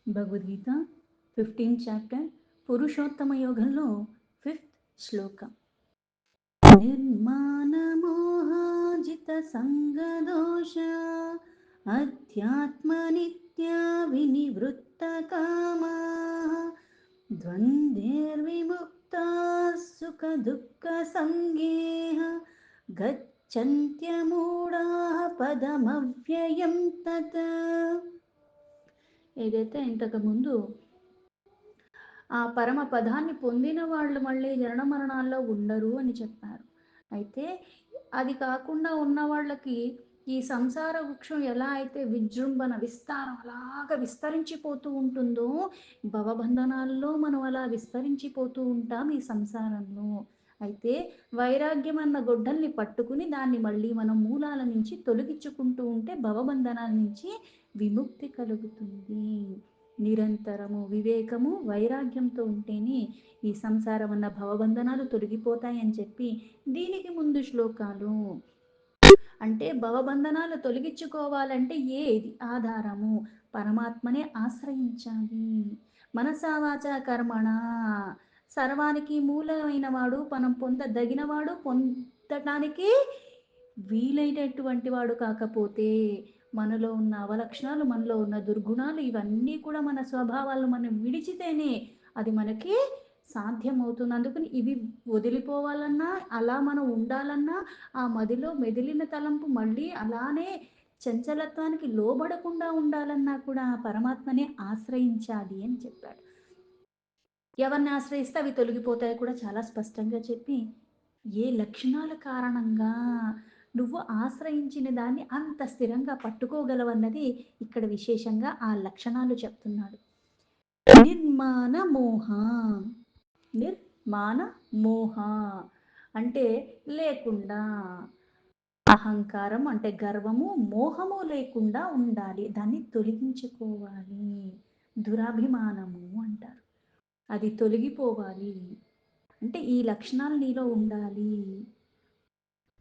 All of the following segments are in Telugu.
భగవద్గీత 15th చాప్టర్ పురుషోత్తమ యోగంలో 5th శ్లోకం. నిర్మాణమోహాజిత సంగదోష అధ్యాత్మనిత్యా వినివృత్త కామా ద్వంద్వైర్విముక్తా సుఖ దుఃఖ సంగేహ గచ్చంత్యమూఢాః పదమవ్యయం తత్. ఏదైతే ఇంతకుముందు ఆ పరమ పదాన్ని పొందిన వాళ్ళు మళ్ళీ జనన మరణాల్లో ఉండరు అని చెప్పారు. అయితే అది కాకుండా ఉన్న వాళ్ళకి ఈ సంసార వృక్షం ఎలా అయితే విజృంభణ విస్తారం అలాగా విస్తరించిపోతూ ఉంటుందో, భవబంధనాల్లో మనం అలా విస్తరించిపోతూ ఉంటాం ఈ సంసారంలో. అయితే వైరాగ్యం అన్న గొడ్డల్ని పట్టుకుని దాన్ని మళ్ళీ మనం మూలాల నుంచి తొలగించుకుంటూ ఉంటే భవబంధనాల నుంచి విముక్తి కలుగుతుంది. నిరంతరము వివేకము వైరాగ్యంతో ఉంటేనే ఈ సంసారం అన్న భవబంధనాలు తొలగిపోతాయని చెప్పి దీనికి ముందు శ్లోకాలు అంటే భవబంధనాలు తొలగించుకోవాలంటే ఏది ఆధారము? పరమాత్మనే ఆశ్రయించాలి. మనసా వాచా కర్మణ సర్వానికి మూలమైన వాడు, మనం పొందదగినవాడు, పొందటానికి వీలైనటువంటి వాడు కాకపోతే మనలో ఉన్న అవలక్షణాలు, మనలో ఉన్న దుర్గుణాలు ఇవన్నీ కూడా మన స్వభావాలను మనం విడిచితేనే అది మనకి సాధ్యమవుతుంది. అందుకని ఇవి వదిలిపోవాలన్నా, అలా మనం ఉండాలన్నా, ఆ మదిలో మెదిలిన తలంపు మళ్ళీ అలానే చంచలత్వానికి లోబడకుండా ఉండాలన్నా కూడా పరమాత్మనే ఆశ్రయించాలి అని చెప్పాడు. ఎవరిని ఆశ్రయిస్తే అవి తొలగిపోతాయి కూడా చాలా స్పష్టంగా చెప్పి, ఏ లక్షణాల కారణంగా నువ్వు ఆశ్రయించిన దాన్ని అంత స్థిరంగా పట్టుకోగలవన్నది ఇక్కడ విశేషంగా ఆ లక్షణాలు చెప్తున్నాడు. నిర్మాణ మోహ. నిర్మాణ మోహ అంటే లేకుండా, అహంకారం అంటే గర్వము, మోహము లేకుండా ఉండాలి, దాన్ని తొలగించుకోవాలి. దురాభిమానము అంటారు, అది తొలగిపోవాలి. అంటే ఈ లక్షణాలు నీలో ఉండాలి.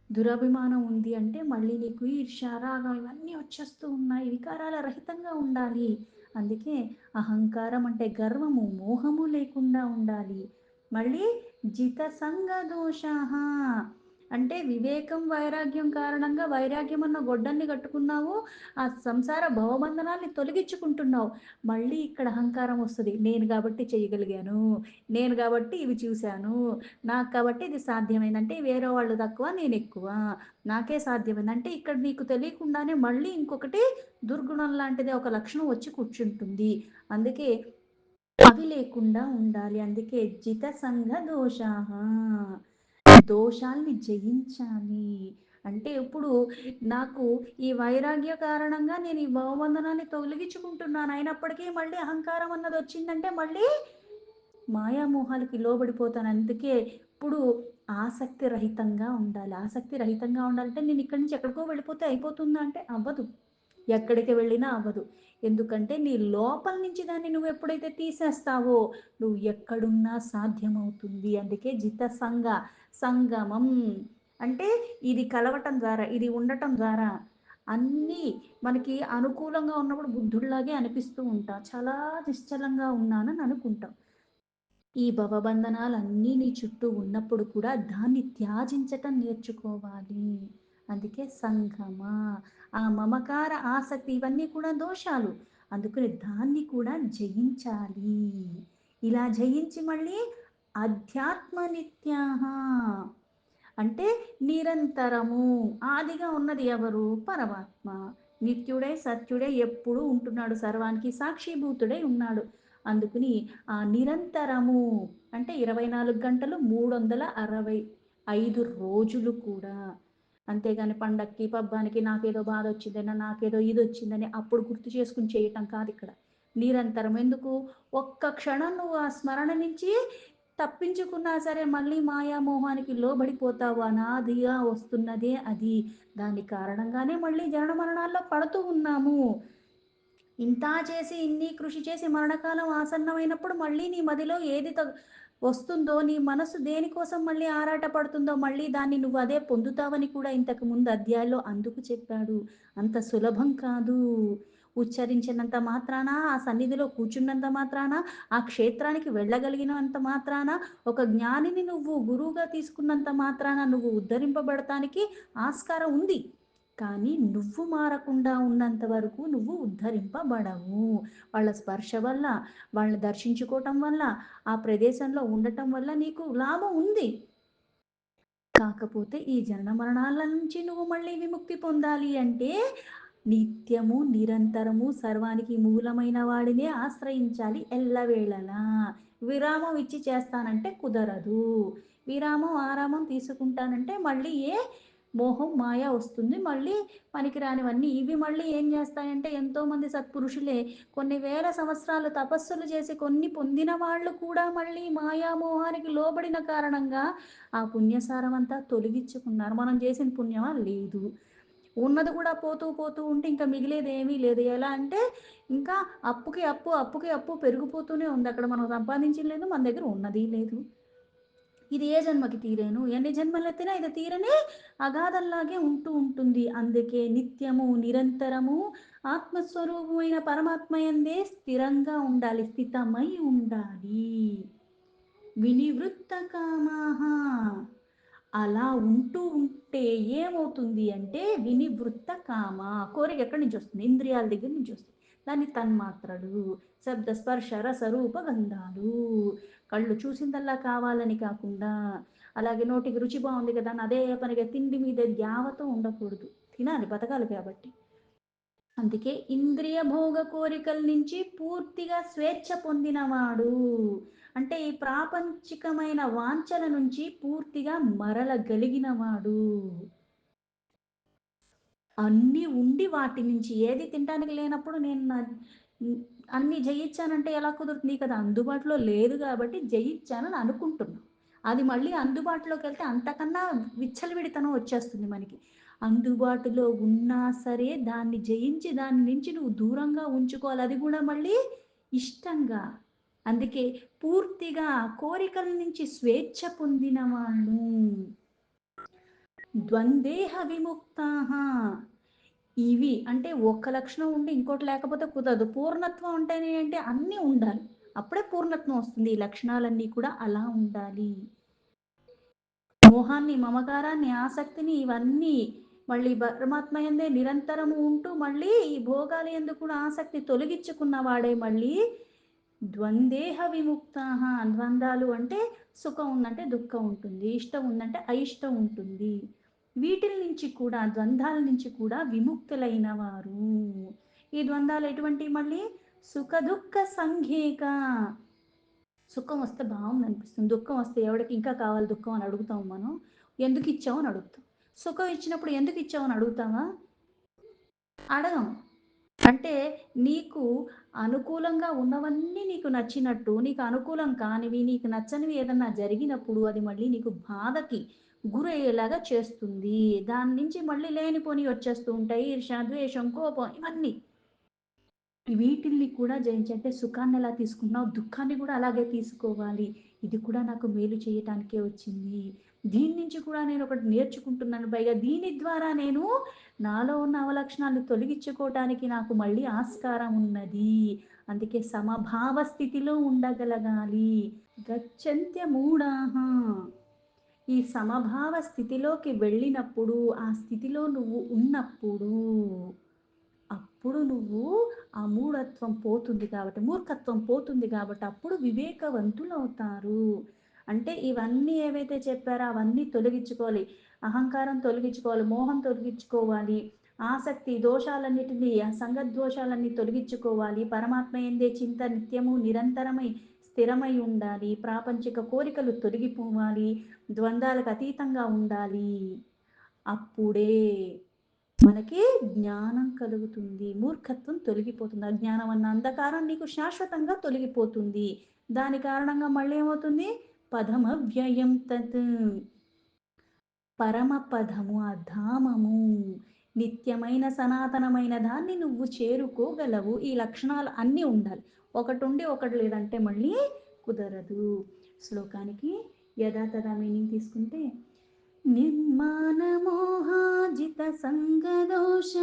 దురభిమానం ఉంది అంటే మళ్ళీ నీకు ఈర్ష్య, రాగం ఇవన్నీ వచ్చేస్తూ ఉన్నాయి. వికారాల రహితంగా ఉండాలి. అందుకే అహంకారం అంటే గర్వము, మోహము లేకుండా ఉండాలి. మళ్ళీ జిత సంగ దోషాహ అంటే వివేకం వైరాగ్యం కారణంగా వైరాగ్యం అన్న గొడ్డన్ని కట్టుకున్నావు, ఆ సంసార భవబంధనాల్ని తొలగించుకుంటున్నావు. మళ్ళీ ఇక్కడ అహంకారం వస్తుంది. నేను కాబట్టి చేయగలిగాను, నేను కాబట్టి ఇవి చూశాను, నాకు కాబట్టి ఇది సాధ్యమైందంటే వేరే వాళ్ళు తక్కువ నేను ఎక్కువ, నాకే సాధ్యమైంది అంటే ఇక్కడ నీకు తెలియకుండానే మళ్ళీ ఇంకొకటి దుర్గుణం లాంటిది ఒక లక్షణం వచ్చి కూర్చుంటుంది. అందుకే అవి లేకుండా ఉండాలి. అందుకే జిత సంఘ దోషాహ దోషాల్ని జయించాలి. అంటే ఇప్పుడు నాకు ఈ వైరాగ్య కారణంగా నేను ఈ భవబంధనాన్ని తొలగించుకుంటున్నాను, అయినప్పటికీ మళ్ళీ అహంకారం అన్నది వచ్చిందంటే మళ్ళీ మాయామోహాలకి లోబడిపోతాను. అందుకే ఇప్పుడు ఆసక్తి రహితంగా ఉండాలి. ఆసక్తి రహితంగా ఉండాలంటే నేను ఇక్కడి నుంచి ఎక్కడికో వెళ్ళిపోతే అయిపోతుందా అంటే అవ్వదు. ఎక్కడికి వెళ్ళినా అవ్వదు. ఎందుకంటే నీ లోపల నుంచి దాన్ని నువ్వు ఎప్పుడైతే తీసేస్తావో నువ్వు ఎక్కడున్నా సాధ్యమవుతుంది. అందుకే జిత సంగ సంగమం అంటే ఇది కలవటం ద్వారా, ఇది ఉండటం ద్వారా అన్నీ మనకి అనుకూలంగా ఉన్నప్పుడు బుద్ధుడిలాగే అనిపిస్తూ ఉంటాం. చాలా నిశ్చలంగా ఉన్నానని అనుకుంటాం. ఈ భవబంధనాలన్నీ నీ చుట్టూ ఉన్నప్పుడు కూడా దాన్ని త్యాజించటం నేర్చుకోవాలి. అందుకే సంగమ, ఆ మమకార ఆసక్తి ఇవన్నీ కూడా దోషాలు. అందుకని దాన్ని కూడా జయించాలి. ఇలా జయించి మళ్ళీ అధ్యాత్మ నిత్యాహ అంటే నిరంతరము ఆదిగా ఉన్నది ఎవరు? పరమాత్మ. నిత్యుడై సత్యుడై ఎప్పుడూ ఉంటున్నాడు, సర్వానికి సాక్షిభూతుడై ఉన్నాడు. అందుకని ఆ నిరంతరము అంటే 24 గంటలు 365 రోజులు కూడా. అంతేగాని పండక్కి పబ్బానికి నాకేదో బాధ వచ్చిందని, నాకేదో ఇది వచ్చిందని అప్పుడు గుర్తు చేసుకుని చేయటం కాదు ఇక్కడ. నిరంతరం ఎందుకు? ఒక్క క్షణం నువ్వు ఆ స్మరణ నుంచి తప్పించుకున్నా సరే మళ్ళీ మాయామోహానికి లోబడిపోతావు. అనాదిగా వస్తున్నదే అది. దాని కారణంగానే మళ్ళీ జనన మరణాల్లో పడుతూ ఉన్నాము. ఇంతా చేసి ఇన్ని కృషి చేసి మరణకాలం ఆసన్నమైనప్పుడు మళ్ళీ నీ మదిలో ఏది వస్తుందో, నీ మనసు దేనికోసం మళ్ళీ ఆరాట పడుతుందో మళ్ళీ దాన్ని నువ్వు అదే పొందుతావని కూడా ఇంతకు ముందు అధ్యాయంలో అందుకు చెప్పాడు. అంత సులభం కాదు. ఉచ్చరించినంత మాత్రాన, ఆ సన్నిధిలో కూర్చున్నంత మాత్రాన, ఆ క్షేత్రానికి వెళ్ళగలిగినంత మాత్రాన, ఒక జ్ఞానిని నువ్వు గురువుగా తీసుకున్నంత మాత్రాన నువ్వు ఉద్ధరింపబడటానికి ఆస్కారం ఉంది. కానీ నువ్వు మారకుండా ఉన్నంత వరకు నువ్వు ఉద్ధరింపబడవు. వాళ్ళ స్పర్శ వల్ల, వాళ్ళని దర్శించుకోవటం వల్ల, ఆ ప్రదేశంలో ఉండటం వల్ల నీకు లాభం ఉంది. కాకపోతే ఈ జనన మరణాల నుంచి నువ్వు మళ్ళీ విముక్తి పొందాలి అంటే నిత్యము నిరంతరము సర్వానికి మూలమైన వాడినే ఆశ్రయించాలి ఎల్లవేళలా. విరామం ఇచ్చి చేస్తానంటే కుదరదు. విరామం ఆరామం తీసుకుంటానంటే మళ్ళీ మోహం మాయ వస్తుంది. మళ్ళీ పనికిరానివన్నీ ఇవి మళ్ళీ ఏం చేస్తాయంటే ఎంతోమంది సత్పురుషులే కొన్ని వేల సంవత్సరాలు తపస్సులు చేసి కొన్ని పొందిన వాళ్ళు కూడా మళ్ళీ మాయామోహానికి లోబడిన కారణంగా ఆ పుణ్యసారం అంతా తొలగించుకున్నారు. మనం చేసిన పుణ్యమా లేదు. ఉన్నది కూడా పోతూ పోతూ ఉంటే ఇంకా మిగిలేది ఏమీ లేదు. ఎలా అంటే ఇంకా అప్పుకి అప్పు, అప్పుకి అప్పు పెరిగిపోతూనే ఉంది. అక్కడ మనం సంపాదించింది లేదు, మన దగ్గర ఉన్నది లేదు. ఇది ఏ జన్మకి తీరేను, ఎన్ని జన్మలెత్తినా ఇది తీరని అగాధంలాగే ఉంటూ ఉంటుంది. అందుకే నిత్యము నిరంతరము ఆత్మస్వరూపమైన పరమాత్మయందే స్థిరంగా ఉండాలి, స్థితమై ఉండాలి. వినివృత్త కామాహ అలా ఉంటూ ఉంటే ఏమవుతుంది అంటే వినివృత్త కామ, కోరిక ఎక్కడి నుంచి వస్తుంది? ఇంద్రియాల దగ్గర నుంచి వస్తుంది. దాని తన్మాత్రలు, శబ్ద స్పర్శ రస రూప గంధాలు, కళ్ళు చూసిందల్లా కావాలని కాకుండా, అలాగే నోటికి రుచి బాగుంది కదా అని అదే పనిగా తిండి మీద ధ్యావతో ఉండకూడదు. తినాలి, బతకాలి కాబట్టి. అందుకే ఇంద్రియ భోగ కోరికల నుంచి పూర్తిగా స్వేచ్ఛ పొందినవాడు అంటే ఈ ప్రాపంచికమైన వాంఛల నుంచి పూర్తిగా మరలగలిగినవాడు. అన్నీ ఉండి వాటి నుంచి ఏది తినడానికి లేనప్పుడు నేను అన్నీ జయించానంటే ఎలా కుదురుతుంది కదా? అందుబాటులో లేదు కాబట్టి జయించానని అనుకుంటున్నాం. అది మళ్ళీ అందుబాటులోకి వెళ్తే అంతకన్నా విచ్చలవిడితనం వచ్చేస్తుంది మనకి. అందుబాటులో ఉన్నా సరే దాన్ని జయించి దాని నుంచి నువ్వు దూరంగా ఉంచుకోవాలి. అది కూడా మళ్ళీ ఇష్టంగా. అందుకే పూర్తిగా కోరికల నుంచి స్వేచ్ఛ పొందిన వాళ్ళు ద్వందేహ విముక్తాః. ఇవి అంటే ఒక్క లక్షణం ఉండి ఇంకోటి లేకపోతే కుదరదు. పూర్ణత్వం అంటేనే అంటే అన్నీ ఉండాలి. అప్పుడే పూర్ణత్వం వస్తుంది. ఈ లక్షణాలన్నీ కూడా అలా ఉండాలి. మోహాన్ని, మమకారాన్ని, ఆసక్తిని ఇవన్నీ మళ్ళీ పరమాత్మ యందే నిరంతరము ఉంటూ మళ్ళీ ఈ భోగాల యందు కూడా ఆసక్తి తొలగించుకున్న వాడే మళ్ళీ ద్వందేహ విముక్తాః. ద్వంద్వాలు అంటే సుఖం ఉందంటే దుఃఖం ఉంటుంది, ఇష్టం ఉందంటే అయిష్టం ఉంటుంది. వీటిల నుంచి కూడా ద్వంద్వాల నుంచి కూడా విముక్తులైన వారు. ఈ ద్వంద్వాలు ఎటువంటి మళ్ళీ సుఖ దుఃఖ సంఘేక. సుఖం వస్తే బాగుంది అనిపిస్తుంది, దుఃఖం వస్తే ఎవడికి ఇంకా కావాలి దుఃఖం అని అడుగుతాం మనం. ఎందుకు ఇచ్చావు అని అడుగుతాం. సుఖం ఇచ్చినప్పుడు ఎందుకు ఇచ్చావు అని అడుగుతామా? అడగం. అంటే నీకు అనుకూలంగా ఉన్నవన్నీ నీకు నచ్చినట్టు, నీకు అనుకూలం కానివి, నీకు నచ్చనివి ఏదన్నా జరిగినప్పుడు అది మళ్ళీ నీకు బాధకి గురయ్యేలాగా చేస్తుంది. దాని నుంచి మళ్ళీ లేనిపోని వచ్చేస్తూ ఉంటాయి. ఈర్ష్య, ద్వేషం, కోపం ఇవన్నీ. వీటిల్ని కూడా జయించి అంటే సుఖాన్ని ఎలా తీసుకుంటున్నావు, దుఃఖాన్ని కూడా అలాగే తీసుకోవాలి. ఇది కూడా నాకు మేలు చేయటానికే వచ్చింది. దీని నుంచి కూడా నేను ఒకటి నేర్చుకుంటున్నాను. పైగా దీని ద్వారా నేను నాలో ఉన్న అవలక్షణాన్ని తొలగించుకోవటానికి నాకు మళ్ళీ ఆస్కారం ఉన్నది. అందుకే సమభావ స్థితిలో ఉండగలగాలి. గచ్చంత్య మూఢాహ. ఈ సమభావ స్థితిలోకి వెళ్ళినప్పుడు, ఆ స్థితిలో నువ్వు ఉన్నప్పుడు అప్పుడు నువ్వు ఆ మూఢత్వం పోతుంది కాబట్టి, మూర్ఖత్వం పోతుంది కాబట్టి అప్పుడు వివేకవంతులు అవుతారు. అంటే ఇవన్నీ ఏవైతే చెప్పారో అవన్నీ తొలగించుకోవాలి. అహంకారం తొలగించుకోవాలి, మోహం తొలగించుకోవాలి, ఆసక్తి దోషాలన్నిటినీ సంగద్దోషాలన్నీ తొలగించుకోవాలి. పరమాత్మ ఎందే చింత నిత్యము నిరంతరమై స్థిరమై ఉండాలి. ప్రాపంచిక కోరికలు తొలగిపోవాలి. ద్వంద్వాలకు అతీతంగా ఉండాలి. అప్పుడే మనకి జ్ఞానం కలుగుతుంది, మూర్ఖత్వం తొలగిపోతుంది. అజ్ఞానం అన్న అంధకారం నీకు శాశ్వతంగా తొలగిపోతుంది. దాని కారణంగా మళ్ళీ ఏమవుతుంది? పదమవ్యయం తత్. పరమపదము, ఆ ధామము, నిత్యమైన సనాతనమైన దాన్ని నువ్వు చేరుకోగలవు. ఈ లక్షణాలు అన్నీ ఉండాలి. ఒకటి ఉండి ఒకటి లేదంటే మళ్ళీ కుదరదు. శ్లోకానికి యథాతథ మీనింగ్ తీసుకుంటే నిర్మాణమోహాజిత సంగదోష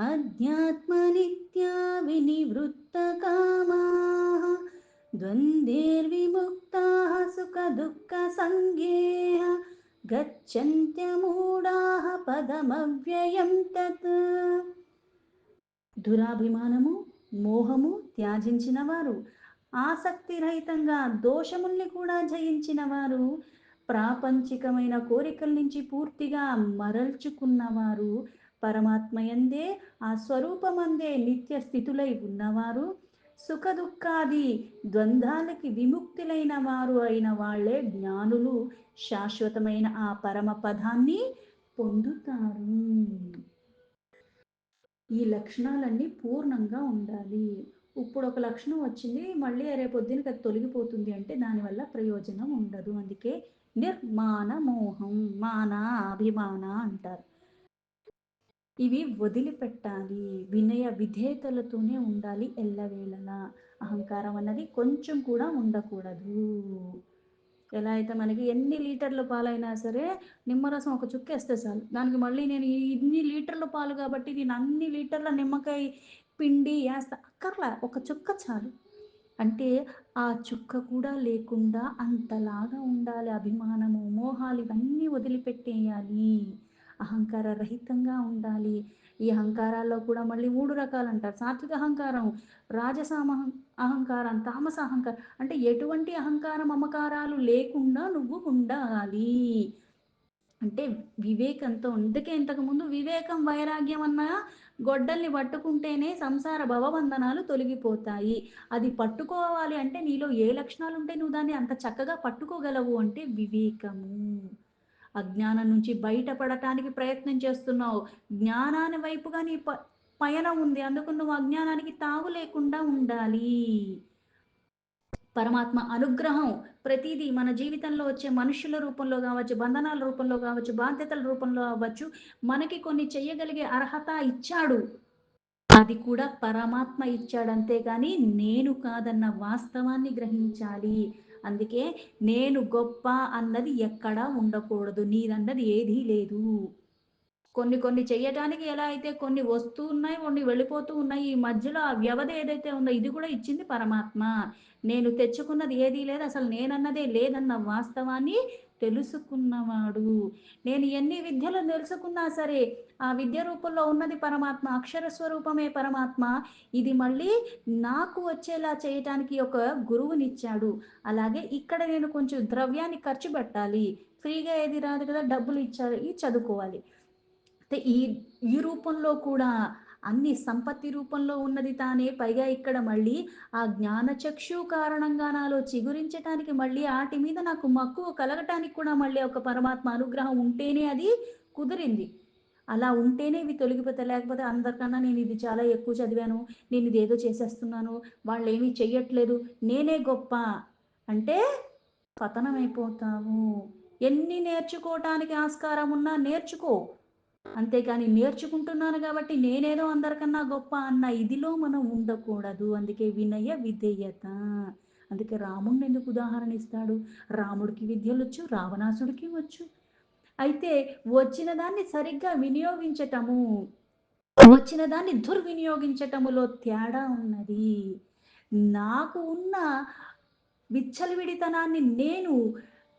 अध्यात्मनित्या विनिवृत्तकामाः द्वन्द्वैर्विमुक्ताः सुखदुःखसंज्ञेः गच्छन्त्यमूढाः पदमव्ययं तत्. దురాభిమానము మోహము త్యాజించిన వారు, ఆసక్తి రహితంగా దోషముల్ని కూడా జయించిన వారు, ప్రాపంచికమైన కోరికల నుంచి పూర్తిగా మరల్చుకున్నవారు, పరమాత్మయందే ఆ స్వరూపమందే నిత్య స్థితులై ఉన్నవారు, సుఖ దుఃఖాది ద్వంద్వాలకి విముక్తులైన వారు అయిన వాళ్ళే జ్ఞానులు శాశ్వతమైన ఆ పరమ పదాన్ని పొందుతారు. ఈ లక్షణాలన్నీ పూర్ణంగా ఉండాలి. ఇప్పుడు ఒక లక్షణం వచ్చింది, మళ్ళీ రేపొద్దునకి అది తొలగిపోతుంది అంటే దానివల్ల ప్రయోజనం ఉండదు. అందుకే నిర్మాణ మోహం, మాన అభిమాన అంటారు. ఇవి వదిలిపెట్టాలి. వినయ విధేయతలతోనే ఉండాలి ఎల్లవేళలా. అహంకారం అన్నది కొంచెం కూడా ఉండకూడదు. ఎలా అయితే మనకి ఎన్ని లీటర్ల పాలైనా సరే నిమ్మరసం ఒక చుక్కేస్తే చాలు. దానికి మళ్ళీ నేను ఇన్ని లీటర్ల పాలు కాబట్టి నేను అన్ని లీటర్ల నిమ్మకాయ పిండి ఏస్తా అక్కర్లా. ఒక చుక్క చాలు. అంటే ఆ చుక్క కూడా లేకుండా అంతలాగా ఉండాలి. అభిమానము, మోహాలు ఇవన్నీ వదిలిపెట్టేయాలి. అహంకార రహితంగా ఉండాలి. ఈ అహంకారాల్లో కూడా మళ్ళీ 3 రకాలంటారు. సాత్విక అహంకారం, రాజసామ అహంకారం, తామస అహంకారం. అంటే ఎటువంటి అహంకారం, మమకారాలు లేకుండా నువ్వు ఉండాలి. అంటే వివేకంతో. అందుకే ఇంతకుముందు వివేకం, వైరాగ్యం అన్న గొడ్డల్ని పట్టుకుంటేనే సంసార భవబంధనాలు తొలగిపోతాయి. అది పట్టుకోవాలి అంటే నీలో ఏ లక్షణాలు ఉంటే నువ్వు దాన్ని అంత చక్కగా పట్టుకోగలవు అంటే వివేకము. అజ్ఞానం నుంచి బయటపడటానికి ప్రయత్నం చేస్తున్నావు. జ్ఞానాన్ని వైపుగా నీ పయనం ఉంది. అందుకు నువ్వు అజ్ఞానానికి తావు లేకుండా ఉండాలి. పరమాత్మ అనుగ్రహం ప్రతిదీ మన జీవితంలో వచ్చే మనుషుల రూపంలో కావచ్చు, బంధనాల రూపంలో కావచ్చు, బాధ్యతల రూపంలో అవ్వచ్చు, మనకి కొన్ని చెయ్యగలిగే అర్హత ఇచ్చాడు. అది కూడా పరమాత్మ ఇచ్చాడు. అంతేగాని నేను కాదన్న వాస్తవాన్ని గ్రహించాలి. అందుకే నేను గొప్ప అన్నది ఎక్కడా ఉండకూడదు. నీదన్నది ఏదీ లేదు. కొన్ని కొన్ని చెయ్యటానికి ఎలా అయితే కొన్ని వస్తూ ఉన్నాయి, కొన్ని వెళ్ళిపోతూ ఉన్నాయి. ఈ మధ్యలో ఆ వ్యవధి ఏదైతే ఉందో ఇది కూడా ఇచ్చింది పరమాత్మ. నేను తెచ్చుకున్నది ఏదీ లేదు. అసలు నేనన్నదే లేదన్న వాస్తవాన్ని తెలుసుకున్నవాడు. నేను ఎన్ని విద్యలు తెలుసుకున్నా సరే, ఆ విద్య రూపంలో ఉన్నది పరమాత్మ. అక్షర స్వరూపమే పరమాత్మ. ఇది మళ్ళీ నాకు వచ్చేలా చేయటానికి ఒక గురువునిచ్చాడు. అలాగే ఇక్కడ నేను కొంచెం ద్రవ్యాన్ని ఖర్చు పెట్టాలి. ఫ్రీగా ఏది రాదు కదా! డబ్బులు ఇచ్చారు. ఇది చదువుకోవాలి. అయితే ఈ ఈ రూపంలో కూడా అన్ని సంపత్తి రూపంలో ఉన్నది తానే. పైగా ఇక్కడ మళ్ళీ ఆ జ్ఞానచక్షు కారణంగా నాలో చిగురించటానికి మళ్ళీ ఆటి మీద నాకు మక్కువ కలగటానికి కూడా మళ్ళీ ఒక పరమాత్మ అనుగ్రహం ఉంటేనే అది కుదిరింది. అలా ఉంటేనే ఇవి తొలగిపోతాయి. లేకపోతే అందరికన్నా నేను ఇది చాలా ఎక్కువ చదివాను, నేను ఇదేదో చేసేస్తున్నాను, వాళ్ళేమీ చెయ్యట్లేదు, నేనే గొప్ప అంటే పతనమైపోతావు. ఎన్ని నేర్చుకోవటానికి ఆస్కారం ఉన్నా నేర్చుకో. అంతేకాని నేర్చుకుంటున్నాను కాబట్టి నేనేదో అందరికన్నా గొప్ప అన్న ఇదిలో మనం ఉండకూడదు. అందుకే వినయ విధేయత. అందుకే రాముడిని ఎందుకు ఉదాహరణ ఇస్తాడు? రాముడికి విద్యలొచ్చు, రావణాసుడికి వచ్చు. అయితే వచ్చిన దాన్ని సరిగ్గా వినియోగించటము, వచ్చిన దాన్ని దుర్వినియోగించటములో తేడా ఉన్నది. నాకు ఉన్న విచ్చలవిడితనాన్ని నేను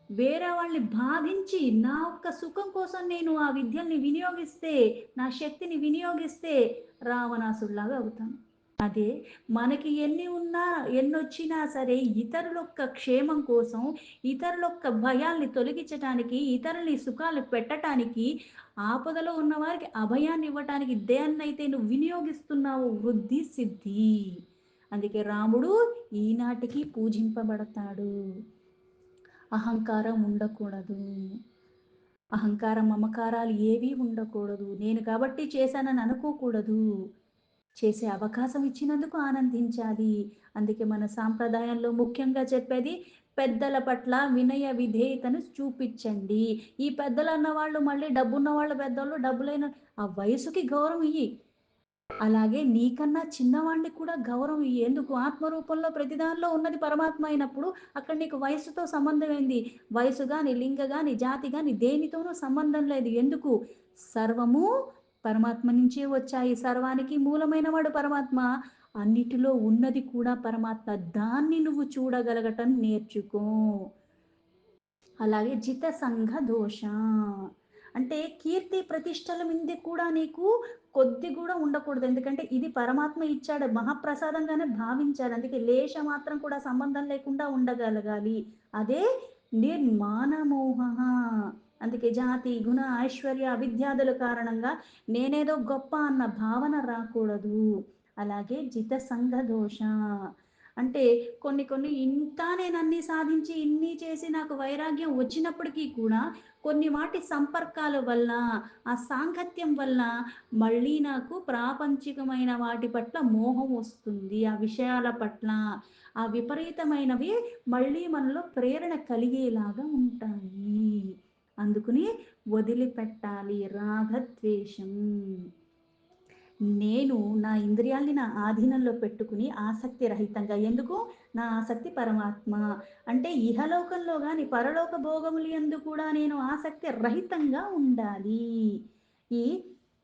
వేరే వాళ్ళని బాధించి నా ఒక్క సుఖం కోసం నేను ఆ విద్యల్ని వినియోగిస్తే, నా శక్తిని వినియోగిస్తే రావణాసుడిలాగా అవుతాను. అదే మనకి ఎన్ని ఉన్నా, ఎన్నొచ్చినా సరే ఇతరులొక్క క్షేమం కోసం, ఇతరులొక్క భయాల్ని తొలగించటానికి, ఇతరులని సుఖాలు పెట్టటానికి, ఆపదలో ఉన్న వారికి అభయాన్ని ఇవ్వటానికి దేన్నైతే నువ్వు వినియోగిస్తున్నావో వృద్ధి సిద్ధి. అందుకే రాముడు ఈనాటికి పూజింపబడతాడు. అహంకారం ఉండకూడదు. అహంకారం, మమకారాలు ఏవీ ఉండకూడదు. నేను కాబట్టి చేశానని అనుకోకూడదు. చేసే అవకాశం ఇచ్చినందుకు ఆనందించాలి. అందుకే మన సాంప్రదాయంలో ముఖ్యంగా చెప్పేది పెద్దల పట్ల వినయ విధేయతను చూపిచ్చండి. ఈ పెద్దలన్న వాళ్ళు మళ్ళీ డబ్బున్న వాళ్ళు పెద్దోళ్ళు, డబ్బులేని ఆ వయసుకి గౌరవం ఇయ్యి. అలాగే నీకన్నా చిన్నవాడిని కూడా గౌరవం ఇయ్యి. ఎందుకు? ఆత్మరూపంలో ప్రతి దానిలో ఉన్నది పరమాత్మ అయినప్పుడు అక్కడ నీకు వయస్సుతో సంబంధం ఏంది? వయసు గాని, లింగ గాని, జాతి గాని దేనితోనూ సంబంధం లేదు. ఎందుకు? సర్వము పరమాత్మ నుంచే వచ్చాయి. సర్వానికి మూలమైన వాడు పరమాత్మ. అన్నిటిలో ఉన్నది కూడా పరమాత్మ. దాన్ని నువ్వు చూడగలగటం నేర్చుకో. అలాగే జిత సంఘ దోష. అంటే కీర్తి ప్రతిష్టల మీద కూడా నీకు కొద్ది కూడా ఉండకూడదు. ఎందుకంటే ఇది పరమాత్మ ఇచ్చాడు. మహాప్రసాదంగానే భావించాలి. అందుకే లేశ మాత్రం కూడా సంబంధం లేకుండా ఉండగలగాలి. అదే నిర్మాణమోహ. అందుకే జాతి, గుణ, ఐశ్వర్య, విద్యాదుల కారణంగా నేనేదో గొప్ప అన్న భావన రాకూడదు. అలాగే జిత సంఘ దోష. అంటే కొన్ని కొన్ని ఇంకా నేను అన్ని సాధించి ఇన్ని చేసి నాకు వైరాగ్యం వచ్చినప్పటికీ కూడా కొన్ని వాటి సంపర్కాల వల్ల ఆ సాంగత్యం వల్ల మళ్ళీ నాకు ప్రాపంచికమైన వాటి పట్ల మోహం వస్తుంది. ఆ విషయాల పట్ల ఆ విపరీతమైనవి మళ్ళీ మనలో ప్రేరణ కలిగేలాగా ఉంటాయి. అందుకని వదిలిపెట్టాలి రాగద్వేషం. నేను నా ఇంద్రియాల్ని నా ఆధీనంలో పెట్టుకుని ఆసక్తి రహితంగా, ఎందుకు? నా ఆసక్తి పరమాత్మ. అంటే ఇహలోకంలో గాని పరలోక భోగములు యందు కూడా నేను ఆసక్తి రహితంగా ఉండాలి. ఈ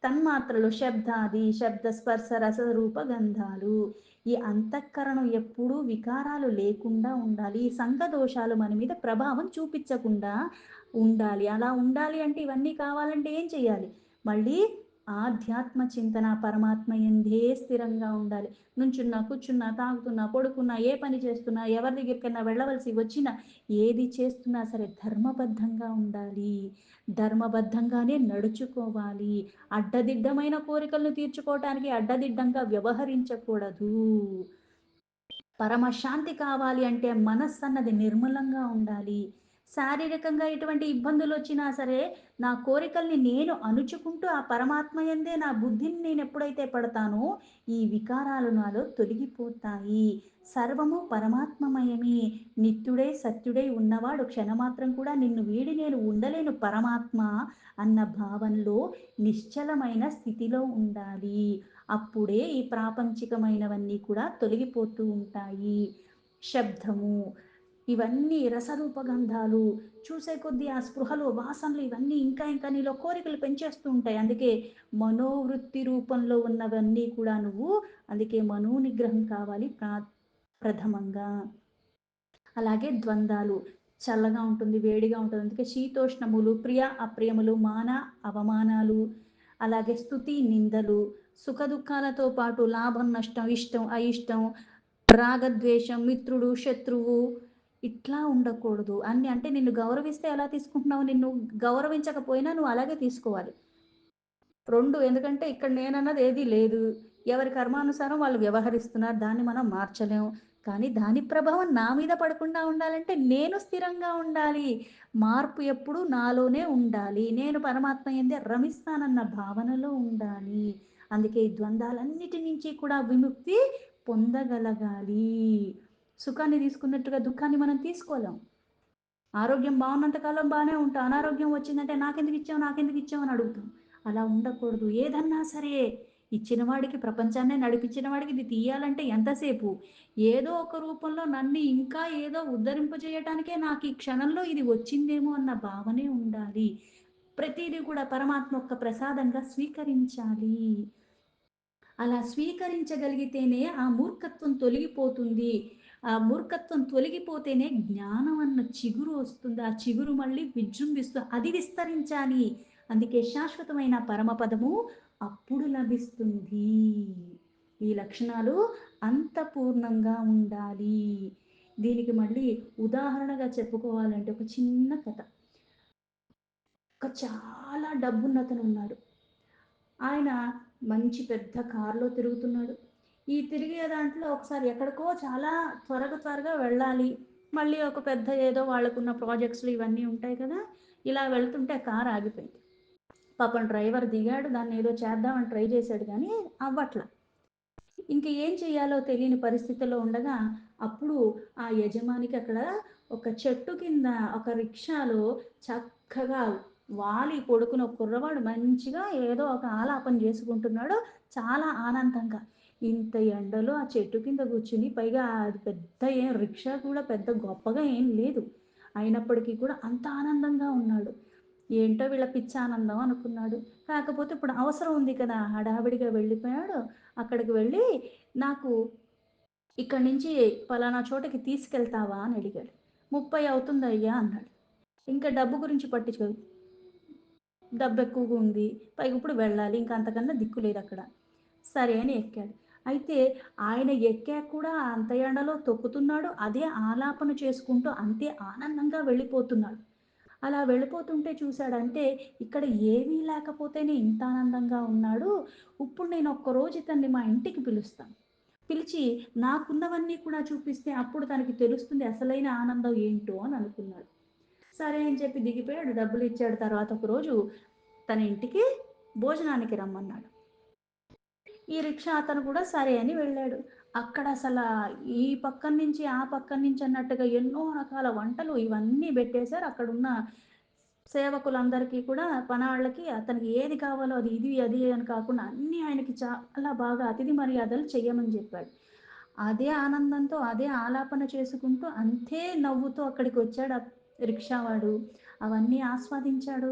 తన్మాత్రలు శబ్దాది, శబ్ద స్పర్శ రస రూప గంధాలు, ఈ అంతఃకరణం ఎప్పుడూ వికారాలు లేకుండా ఉండాలి. ఈ సంఘ దోషాలు మన మీద ప్రభావం చూపించకుండా ఉండాలి. అలా ఉండాలి అంటే ఇవన్నీ కావాలంటే ఏం చేయాలి? మళ్ళీ ఆధ్యాత్మ చింతన పరమాత్మ యందే స్థిరంగా ఉండాలి. నుంచున్నా, కూర్చున్నా, తాగుతున్నా, పడుకున్నా, ఏ పని చేస్తున్నా, ఎవరి దగ్గరికైనా వెళ్ళవలసి వచ్చినా, ఏది చేస్తున్నా సరే ధర్మబద్ధంగా ఉండాలి. ధర్మబద్ధంగానే నడుచుకోవాలి. అడ్డదిడ్డమైన కోరికలను తీర్చుకోవటానికి అడ్డదిడ్డంగా వ్యవహరించకూడదు. పరమశాంతి కావాలి అంటే మనస్సు అన్నది నిర్మలంగా ఉండాలి. శారీరకంగా ఎటువంటి ఇబ్బందులు వచ్చినా సరే, నా కోరికల్ని నేను అణుచుకుంటూ ఆ పరమాత్మ యందే నా బుద్ధిని నేను ఎప్పుడైతే పెడతానో, ఈ వికారాలు నాలో తొలగిపోతాయి. సర్వము పరమాత్మమయమే. నిత్యుడై సత్యుడై ఉన్నవాడు క్షణమాత్రం కూడా నిన్ను వీడి నేను ఉండలేను పరమాత్మ అన్న భావనలో నిశ్చలమైన స్థితిలో ఉండాలి. అప్పుడే ఈ ప్రాపంచికమైనవన్నీ కూడా తొలగిపోతూ ఉంటాయి. శబ్దము, ఇవన్నీ రసరూపగంధాలు చూసే కొద్దీ ఆ స్పృహలు, వాసనలు ఇవన్నీ ఇంకా ఇంకా నీలో కోరికలు పెంచేస్తూ ఉంటాయి. అందుకే మనోవృత్తి రూపంలో ఉన్నవన్నీ కూడా నువ్వు, అందుకే మనోనిగ్రహం కావాలి ప్రథమంగా. అలాగే ద్వంద్వాలు, చల్లగా ఉంటుంది, వేడిగా ఉంటుంది. అందుకే శీతోష్ణములు, ప్రియ అప్రియములు, మాన అవమానాలు, అలాగే స్తుతి నిందలు, సుఖ దుఃఖాలతో పాటు లాభం నష్టం, ఇష్టం అయిష్టం, రాగద్వేషం, మిత్రుడు శత్రువు, ఇట్లా ఉండకూడదు. అన్ని అంటే నిన్ను గౌరవిస్తే ఎలా తీసుకుంటున్నావు? నిన్ను గౌరవించకపోయినా నువ్వు అలాగే తీసుకోవాలి. 2 ఎందుకంటే ఇక్కడ నేనన్నది ఏదీ లేదు. ఎవరి కర్మానుసారం వాళ్ళు వ్యవహరిస్తున్నారు. దాన్ని మనం మార్చలేం. కానీ దాని ప్రభావం నా మీద పడకుండా ఉండాలంటే నేను స్థిరంగా ఉండాలి. మార్పు ఎప్పుడూ నాలోనే ఉండాలి. నేను పరమాత్మ యందే రమిస్తానన్న భావనలో ఉండాలి. అందుకే ఈ ద్వంద్వాలన్నిటి నుంచి కూడా విముక్తి పొందగలగాలి. సుఖాన్ని తీసుకున్నట్టుగా దుఃఖాన్ని మనం తీసుకోలేం. ఆరోగ్యం బాగున్నంత కాలం బానే ఉంటాం. అనారోగ్యం వచ్చిందంటే నాకెందుకిచ్చావు? నాకెందుకిచ్చావు? అని అడుగుతాం. అలా ఉండకూడదు. ఏదన్నా సరే ఇచ్చిన వాడికి, ప్రపంచాన్నే నడిపించిన వాడికి ఇది తీయాలంటే ఎంతసేపు? ఏదో ఒక రూపంలో నన్ను ఇంకా ఏదో ఉద్ధరింపజేయటానికే నాకు ఈ క్షణంలో ఇది వచ్చిందేమో అన్న భావనే ఉండాలి. ప్రతీది కూడా పరమాత్మ యొక్క ప్రసాదంగా స్వీకరించాలి. అలా స్వీకరించగలిగితేనే ఆ మూర్ఖత్వం తొలగిపోతుంది. ఆ మూర్ఖత్వం తొలగిపోతేనే జ్ఞానం అన్న చిగురు వస్తుంది. ఆ చిగురు మళ్ళీ విజృంభిస్తూ అది విస్తరించాలి. అందుకే శాశ్వతమైన పరమపదము అప్పుడు లభిస్తుంది. ఈ లక్షణాలు అంత పూర్ణంగా ఉండాలి. దీనికి మళ్ళీ ఉదాహరణగా చెప్పుకోవాలంటే ఒక చిన్న కథ. ఒక చాలా డబ్బున్నతను ఉన్నాడు. ఆయన మంచి పెద్ద కారులో తిరుగుతున్నాడు. ఈ తిరిగే దాంట్లో ఒకసారి ఎక్కడికో చాలా త్వరగా వెళ్ళాలి. మళ్ళీ ఒక పెద్ద ఏదో వాళ్ళకున్న ప్రాజెక్ట్స్‌లు ఇవన్నీ ఉంటాయి కదా! ఇలా వెళ్తుంటే కారు ఆగిపోయింది. పాపం డ్రైవర్ దిగాడు. దాన్నేదో చేద్దామని ట్రై చేశాడు గానీ అవ్వట్ల. ఇంక ఏం చేయాలో తెలియని పరిస్థితిలో ఉండగా, అప్పుడు ఆ యజమానికి అక్కడ ఒక చెట్టు కింద ఒక రిక్షాలో చక్కగా వాలి పడుకుని ఒక కుర్రవాడు మంచిగా ఏదో ఒక ఆలాపన చేసుకుంటున్నాడు. చాలా ఆనందంగా. ఇంత ఎండలో ఆ చెట్టు కింద కూర్చుని పైగా అది పెద్ద ఏం రిక్షా కూడా పెద్ద గొప్పగా ఏం లేదు. అయినప్పటికీ కూడా అంత ఆనందంగా ఉన్నాడు. ఏంటో వీళ్ళ పిచ్చానందం అనుకున్నాడు. కాకపోతే ఇప్పుడు అవసరం ఉంది కదా! హడావిడిగా వెళ్ళిపోయాడు. అక్కడికి వెళ్ళి, "నాకు ఇక్కడి నుంచి పలానా చోటకి తీసుకెళ్తావా?" అని అడిగాడు. "30 అవుతుందయ్యా" అన్నాడు. ఇంకా డబ్బు గురించి పట్టించుకోదు. డబ్బెక్కువగా ఉంది. పైగా ఇప్పుడు వెళ్ళాలి. ఇంక అంతకన్నా దిక్కు లేదక్కడ. సరే అని ఎక్కాడు. అయితే ఆయన ఎక్కాక కూడా అంత ఎండలో తొక్కుతున్నాడు. అదే ఆలాపన చేసుకుంటూ అంతే ఆనందంగా వెళ్ళిపోతున్నాడు. అలా వెళ్ళిపోతుంటే చూసాడంటే, ఇక్కడ ఏమీ లేకపోతేనే ఇంత ఆనందంగా ఉన్నాడు. ఇప్పుడు నేను ఒక్కరోజు ఇతన్ని మా ఇంటికి పిలుస్తాను. పిలిచి నాకున్నవన్నీ కూడా చూపిస్తే అప్పుడు తనకి తెలుస్తుంది అసలైన ఆనందం ఏంటో అని అనుకున్నాడు. సరే అని చెప్పి దిగిపోయాడు. డబ్బులిచ్చాడు. తర్వాత ఒకరోజు తన ఇంటికి భోజనానికి రమ్మన్నాడు. ఈ రిక్షా అతను కూడా సరే అని వెళ్ళాడు. అక్కడ ఈ పక్కన నుంచి, ఆ పక్కన నుంచి అన్నట్టుగా ఎన్నో రకాల వంటలు ఇవన్నీ బెట్టేశారు. అక్కడున్న సేవకులందరికీ కూడా పనాళ్ళకి అతనికి ఏది కావాలో అది ఇది, అది అని కాకుండా అన్నీ ఆయనకి చాలా బాగా అతిథి మర్యాదలు చెయ్యమని జెప్పాడు. అదే ఆనందంతో, అదే ఆలాపన చేసుకుంటూ, అంతే నవ్వుతూ అక్కడికొచ్చాడు రిక్షావాడు. అవన్నీ ఆస్వాదించాడు.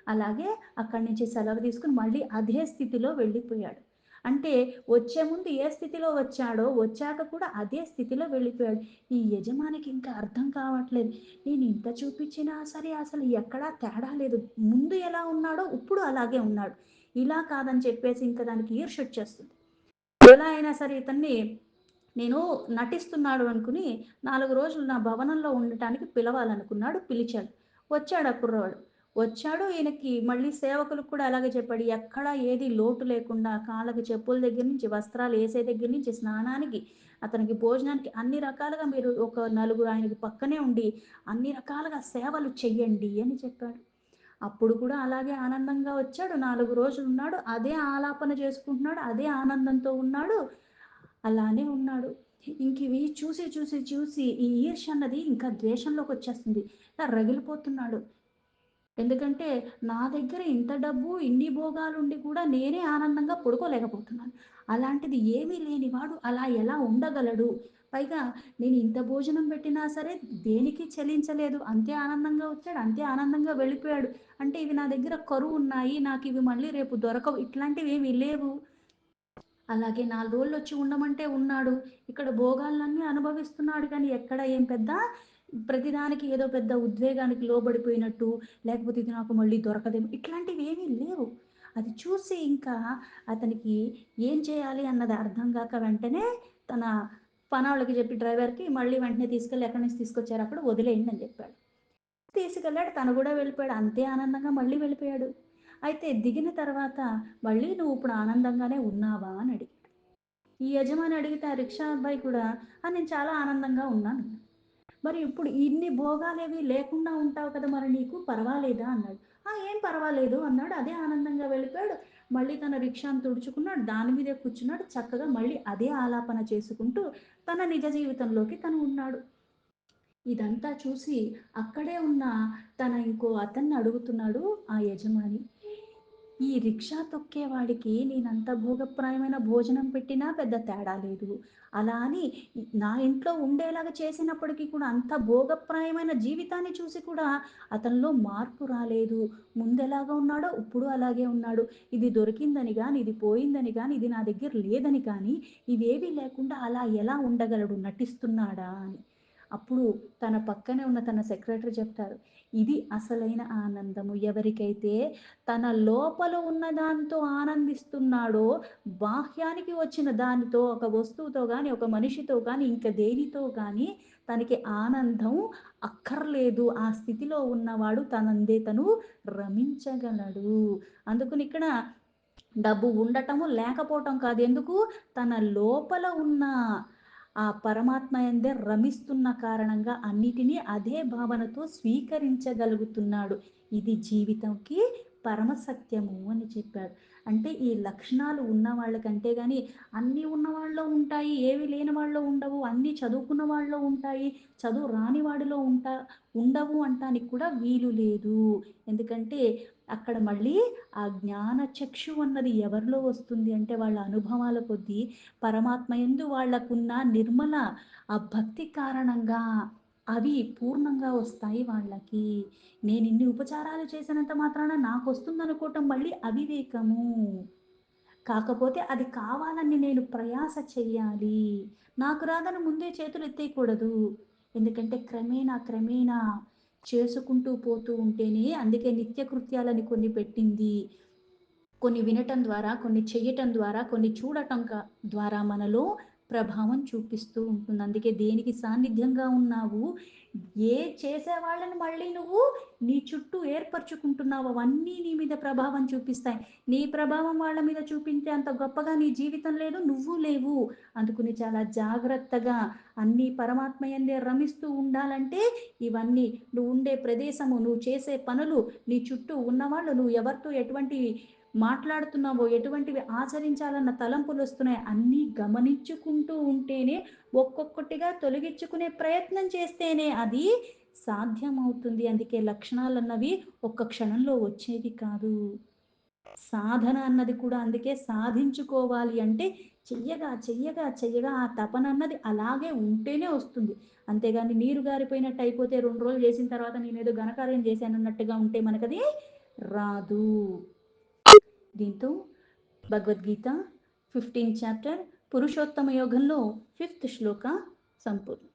అలాగే అక్కడి నుంచి సెలవు తీసుకొని మళ్ళీ అదే స్థితిలో వెళ్ళిపోయాడు. అంటే వచ్చే ముందు ఏ స్థితిలో వచ్చాడో, వచ్చాక కూడా అదే స్థితిలో వెళ్ళిపోయాడు. ఈ యజమానికి ఇంకా అర్థం కావట్లేదు. నేను ఇంత చూపించినా సరే అసలు ఎక్కడా తేడా లేదు. ముందు ఎలా ఉన్నాడో ఇప్పుడు అలాగే ఉన్నాడు. ఇలా కాదని చెప్పేసి ఇంక దానికి ఈర్ష్యొచ్చేస్తుంది. ఎలా అయినా సరే ఇతన్ని నేను నటిస్తున్నాడు అనుకుని 4 రోజులు నా భవనంలో ఉండటానికి పిలవాలనుకున్నాడు. పిలిచాడు. వచ్చాడు ఆ కుర్రవాడు. వచ్చాడు. ఈయనకి మళ్ళీ సేవకులకు కూడా అలాగే చెప్పాడు. ఎక్కడా ఏది లోటు లేకుండా కాళ్ళకి చెప్పుల దగ్గర నుంచి, వస్త్రాలు ఏసే దగ్గర నుంచి, స్నానానికి, అతనికి భోజనానికి అన్ని రకాలుగా మీరు ఒక నలుగురు ఆయనకి పక్కనే ఉండి అన్ని రకాలుగా సేవలు చెయ్యండి అని చెప్పాడు. అప్పుడు కూడా అలాగే ఆనందంగా వచ్చాడు. 4 రోజులున్నాడు. అదే ఆలాపన చేసుకుంటున్నాడు. అదే ఆనందంతో ఉన్నాడు. అలానే ఉన్నాడు. ఇంకివి చూసి, చూసి, చూసి ఈ ఈర్ష్య అన్నది ఇంకా ద్వేషంలోకొచ్చేస్తుంది. రగిలిపోతున్నాడు. ఎందుకంటే, నా దగ్గర ఇంత డబ్బు, ఇన్ని భోగాలుండి కూడా నేనే ఆనందంగా పడుకోలేకపోతున్నాను. అలాంటిది ఏమీ లేనివాడు అలా ఎలా ఉండగలడు? పైగా నేను ఇంత భోజనం పెట్టినా సరే దేనికి చలించలేదు. అంతే ఆనందంగా వచ్చాడు. అంతే ఆనందంగా వెళ్ళిపోయాడు. అంటే ఇవి నా దగ్గర కరువున్నాయి. నాకివి మళ్ళీ రేపు దొరకవు. ఇట్లాంటివేమీ లేవు. అలాగే 4 రోజులొచ్చి ఉండమంటే ఉన్నాడు. ఇక్కడ భోగాలన్నీ అనుభవిస్తున్నాడు కానీ ఎక్కడ ఏం పెద్ద ప్రతిదానికి ఏదో పెద్ద ఉద్వేగానికి లోబడిపోయినట్టు, లేకపోతే ఇది నాకు మళ్ళీ దొరకదేమో ఇట్లాంటివేమీ లేవు. అది చూసి ఇంకా అతనికి ఏం చేయాలి అన్నది అర్థం గాక వెంటనే తన పనోళ్ళకి చెప్పి డ్రైవర్‌కి మళ్ళీ వెంటనే తీసుకెళ్ళి ఎక్కడి నుంచి తీసుకొచ్చారో అక్కడ వదిలేయండి అని చెప్పాడు. తీసుకెళ్ళాడు. తను గూడా వెళ్ళిపోయాడు. అంతే ఆనందంగా మళ్ళీ వెళ్ళిపోయాడు. అయితే దిగిన తర్వాత మళ్ళీ "నువ్వు ఇప్పుడు ఆనందంగానే ఉన్నావా?" అని అడిగాడు. ఈ యజమాని అడిగితే ఆ రిక్షా అబ్బాయి కూడా నేను చాలా ఆనందంగా ఉన్నాను. మరి ఇప్పుడు ఇన్ని భోగాలేవి లేకుండా ఉంటావు కదా! మరి నీకు పర్వాలేదా అన్నాడు. ఏం పర్వాలేదు అన్నాడు. అదే ఆనందంగా వెళ్ళిపోయాడు. మళ్ళీ తన రిక్షాను తుడుచుకున్నాడు. దాని మీదే కూర్చున్నాడు. చక్కగా మళ్ళీ అదే ఆలాపన చేసుకుంటూ తన నిజ జీవితంలోకి తను ఉన్నాడు. ఇదంతా చూసి అక్కడే ఉన్న తన ఇంకో అతన్ని అడుగుతున్నాడు ఆ యజమాని. ఈ రిక్షా తొక్కేవాడికి నేనంత భోగప్రాయమైన భోజనం పెట్టినా పెద్ద తేడా లేదు. అలా అని నా ఇంట్లో ఉండేలాగా చేసినప్పటికీ కూడా అంత భోగప్రాయమైన జీవితాన్ని చూసి కూడా అతనిలో మార్పు రాలేదు. ముందెలాగా ఉన్నాడో ఇప్పుడు అలాగే ఉన్నాడు. ఇది దొరికిందని గాని, ఇది పోయిందని గాని, ఇది నా దగ్గర లేదని కానీ, ఇవేవీ లేకుండా అలా ఎలా ఉండగలడు నటిస్తున్నాడా అని. అప్పుడు తన పక్కనే ఉన్న తన సెక్రటరీ చెప్తారు. ఇది అసలైన ఆనందము. ఎవరికైతే తన లోపల ఉన్న దాంతో ఆనందిస్తున్నాడో, బాహ్యానికి వచ్చిన దానితో, ఒక వస్తువుతో గాని, ఒక మనిషితో గాని, ఇంక దేనితో గాని తనకి ఆనందం అక్కర్లేదు. ఆ స్థితిలో ఉన్నవాడు తనందే తను రమించగలడు. అందుకనిక్కడ డబ్బు ఉండటము, లేకపోవటం కాదు. ఎందుకు? తన లోపల ఉన్న ఆ పరమాత్మ యందే రమిస్తున్న కారణంగా అన్నిటిని అదే భావనతో స్వీకరించగలుగుతున్నాడు. ఇది జీవితంకి పరమ సత్యము అని చెప్పాడు. అంటే ఈ లక్షణాలు ఉన్న వాళ్ళకంటే గాని అన్నీ ఉన్న వాళ్ళలో ఉంటాయి. ఏవి లేని వాళ్ళలో ఉండవు. అన్నీ చదువుకున్న వాళ్ళలో ఉంటాయి. చదువు రాని వాడిలో ఉండవు అంటానికి కూడా వీలు లేదు. ఎందుకంటే అక్కడ మళ్ళీ ఆ జ్ఞాన చక్షువు అన్నది ఎవరిలో వస్తుంది అంటే వాళ్ళ అనుభవాల కొద్దీ పరమాత్మ యందు వాళ్ళకున్న నిర్మల ఆ భక్తి కారణంగా అవి పూర్ణంగా వస్తాయి వాళ్ళకి. నేనిన్ని ఉపచారాలు చేసినంత మాత్రాన నాకొస్తుందనుకోవటం మళ్ళీ అవివేకము. కాకపోతే అది కావాలని నేను ప్రయాస చెయ్యాలి. నాకు రాదని ముందే చేతులెత్తేయకూడదు. ఎందుకంటే క్రమేణా చేసుకుంటూ పోతూ ఉంటేనే అందుకే నిత్యకృత్యాలని కొన్ని పెట్టింది. కొన్ని వినటం ద్వారా, కొన్ని చెయ్యటం ద్వారా, కొన్ని చూడటం ద్వారా మనలో ప్రభావం చూపిస్తూ ఉంటుంది. అందుకే దేనికి సాన్నిధ్యంగా ఉన్నావు, చేసేవాళ్ళని మళ్ళీ నువ్వు నీ చుట్టూ ఏర్పరచుకుంటున్నావో అవన్నీ నీ మీద ప్రభావం చూపిస్తాయి. నీ ప్రభావం వాళ్ళ మీద చూపించే అంత గొప్పగా నీ జీవితం లేదు, నువ్వు లేవు. అందుకని చాలా జాగ్రత్తగా అన్నీ పరమాత్మ యందే రమిస్తూ ఉండాలంటే ఇవన్నీ నువ్వు ఉండే ప్రదేశము, నువ్వు చేసే పనులు, నీ చుట్టూ ఉన్నవాళ్ళు, నువ్వు ఎవరితో ఎటువంటి మాట్లాడుతున్నావో, ఎటువంటివి ఆచరించాలన్న తలంపులొస్తున్నాయి అన్నీ గమనించుకుంటూ ఉంటేనే, ఒక్కొక్కటిగా తొలగించుకునే ప్రయత్నం చేస్తేనే అది సాధ్యమవుతుంది. అందుకే లక్షణాలన్నవి ఒక్క క్షణంలో వచ్చేవి కాదు. సాధన అన్నది కూడా అందుకే సాధించుకోవాలి అంటే చెయ్యగా ఆ తపన అన్నది అలాగే ఉంటేనే వస్తుంది. అంతేగాని నీరు గారిపోయినట్టు అయిపోతే 2 రోజులు చేసిన తర్వాత నేనేదో ఘనకార్యం చేశానన్నట్టుగా ఉంటే మనకది రాదు. దీంతో భగవద్గీత 15th చాప్టర్ పురుషోత్తమ యోగంలో 5th శ్లోక సంపూర్ణం.